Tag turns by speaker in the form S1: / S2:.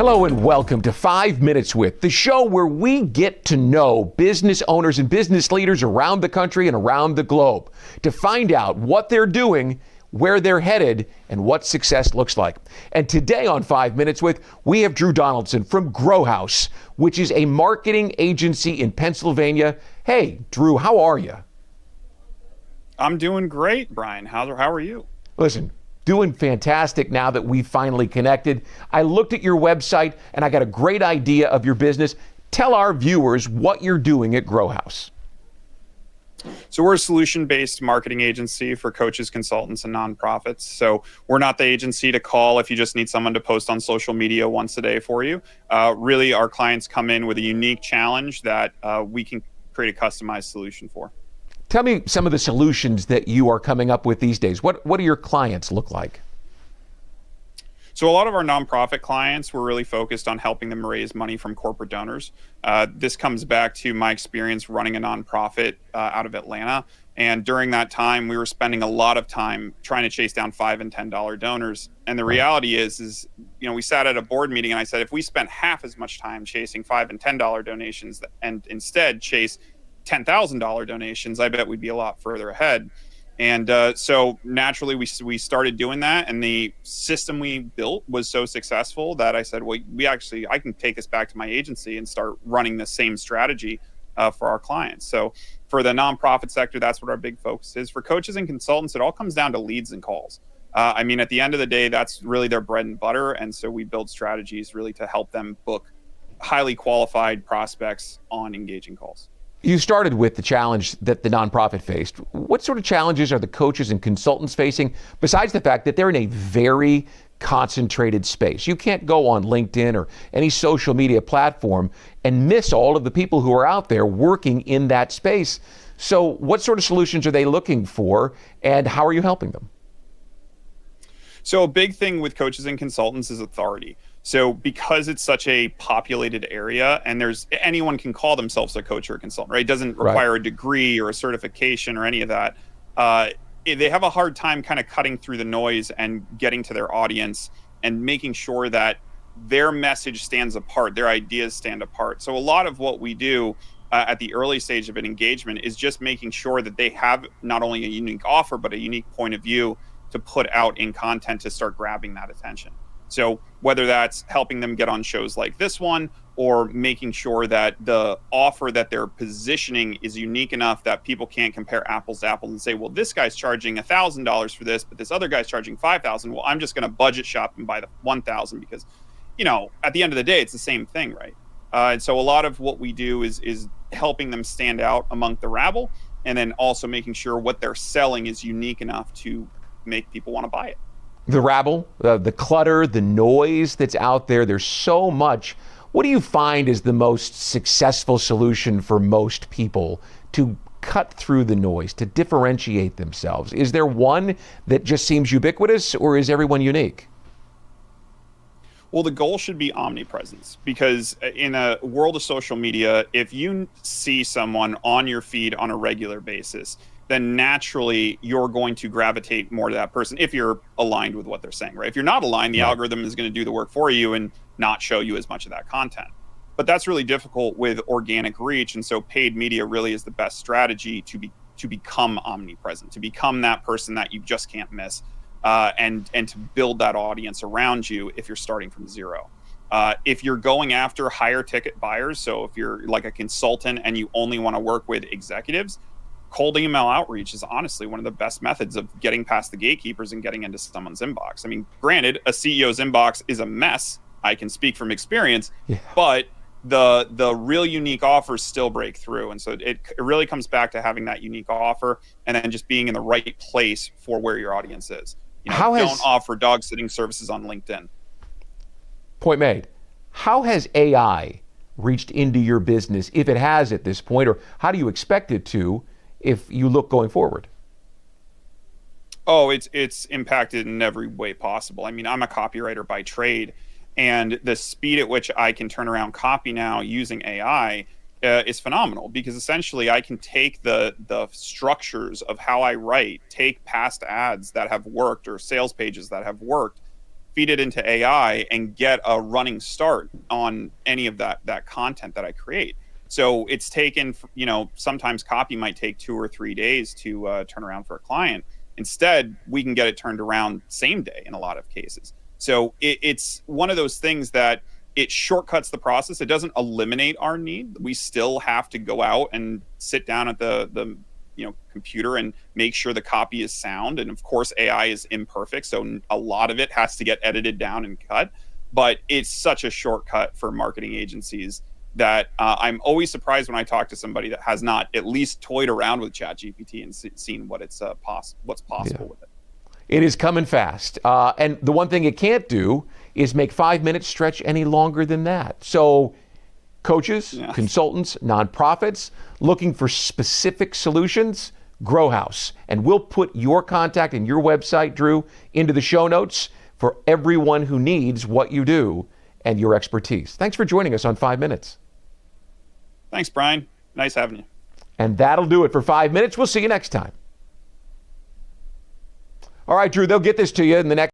S1: Hello and welcome to 5 Minutes With, the show where we get to know business owners and business leaders around the country and around the globe to find out what they're doing, where they're headed, and what success looks like. And today on 5 Minutes With, we have Drew Donaldson from Grohaus, which is a marketing agency in Pennsylvania. Hey, Drew, how are you?
S2: I'm doing great, Brian. How are you?
S1: Listen, doing fantastic now that we've finally connected. I looked at your website and I got a great idea of your business. Tell our viewers what you're doing at Grohaus.
S2: So we're a solution-based marketing agency for coaches, consultants, and nonprofits. So we're not the agency to call if you just need someone to post on social media once a day for you. Really, our clients come in with a unique challenge that we can create a customized solution for.
S1: Tell me some of the solutions that you are coming up with these days. What do your clients look like?
S2: So a lot of our nonprofit clients, we're really focused on helping them raise money from corporate donors. This comes back to my experience running a nonprofit out of Atlanta. And during that time, we were spending a lot of time trying to chase down $5 and $10 donors. And the reality is, we sat at a board meeting and I said, if we spent half as much time chasing $5 and $10 donations and instead chase $10,000 donations, I bet we'd be a lot further ahead. And so naturally, we started doing that, and the system we built was so successful that I said, well, I can take this back to my agency and start running the same strategy for our clients. So for the nonprofit sector, that's what our big focus is. For coaches and consultants, it all comes down to leads and calls. At the end of the day, that's really their bread and butter. And so we build strategies really to help them book highly qualified prospects on engaging calls.
S1: You started with the challenge that the nonprofit faced. What sort of challenges are the coaches and consultants facing, besides the fact that they're in a very concentrated space? You can't go on LinkedIn or any social media platform and miss all of the people who are out there working in that space. So what sort of solutions are they looking for, and how are you helping them?
S2: So a big thing with coaches and consultants is authority. So because it's such a populated area and anyone can call themselves a coach or a consultant, right? It doesn't require a degree or a certification or any of that. They have a hard time kind of cutting through the noise and getting to their audience and making sure that their message stands apart, their ideas stand apart. So a lot of what we do at the early stage of an engagement is just making sure that they have not only a unique offer, but a unique point of view to put out in content to start grabbing that attention. So whether that's helping them get on shows like this one, or making sure that the offer that they're positioning is unique enough that people can't compare apples to apples and say, well, this guy's charging $1,000 for this, but this other guy's charging $5,000. Well, I'm just going to budget shop and buy the $1,000 because, at the end of the day, it's the same thing, right? And so a lot of what we do is helping them stand out among the rabble, and then also making sure what they're selling is unique enough to make people want to buy it.
S1: The rabble, the clutter, the noise that's out there, there's so much. What do you find is the most successful solution for most people to cut through the noise, to differentiate themselves? Is there one that just seems ubiquitous, or is everyone unique?
S2: Well, the goal should be omnipresence, because in a world of social media, if you see someone on your feed on a regular basis, then naturally you're going to gravitate more to that person if you're aligned with what they're saying, right? If you're not aligned, the algorithm is going to do the work for you and not show you as much of that content. But that's really difficult with organic reach. And so paid media really is the best strategy to become omnipresent, to become that person that you just can't miss, and to build that audience around you if you're starting from zero. If you're going after higher ticket buyers, so if you're like a consultant and you only want to work with executives, cold email outreach is honestly one of the best methods of getting past the gatekeepers and getting into someone's inbox. Granted, a CEO's inbox is a mess. I can speak from experience, but the real unique offers still break through. And so it really comes back to having that unique offer and then just being in the right place for where your audience is. Don't offer dog sitting services on LinkedIn.
S1: Point made. How has AI reached into your business, if it has at this point, or how do you expect it to if you look going forward?
S2: Oh, it's impacted in every way possible. I'm a copywriter by trade, and the speed at which I can turn around copy now using AI is phenomenal, because essentially I can take the structures of how I write, take past ads that have worked or sales pages that have worked, feed it into AI, and get a running start on any of that content that I create. So it's taken, sometimes copy might take 2 or 3 days to turn around for a client. Instead, we can get it turned around same day in a lot of cases. So it's one of those things that it shortcuts the process. It doesn't eliminate our need. We still have to go out and sit down at the computer and make sure the copy is sound. And of course, AI is imperfect, so a lot of it has to get edited down and cut. But it's such a shortcut for marketing agencies that I'm always surprised when I talk to somebody that has not at least toyed around with ChatGPT and seen what's possible with it.
S1: It is coming fast. And the one thing it can't do is make 5 minutes stretch any longer than that. So coaches, consultants, nonprofits looking for specific solutions, Grohaus. And we'll put your contact and your website, Drew, into the show notes for everyone who needs what you do and your expertise. Thanks for joining us on 5 Minutes.
S2: Thanks, Brian. Nice having you.
S1: And that'll do it for 5 minutes. We'll see you next time. All right, Drew, they'll get this to you in the next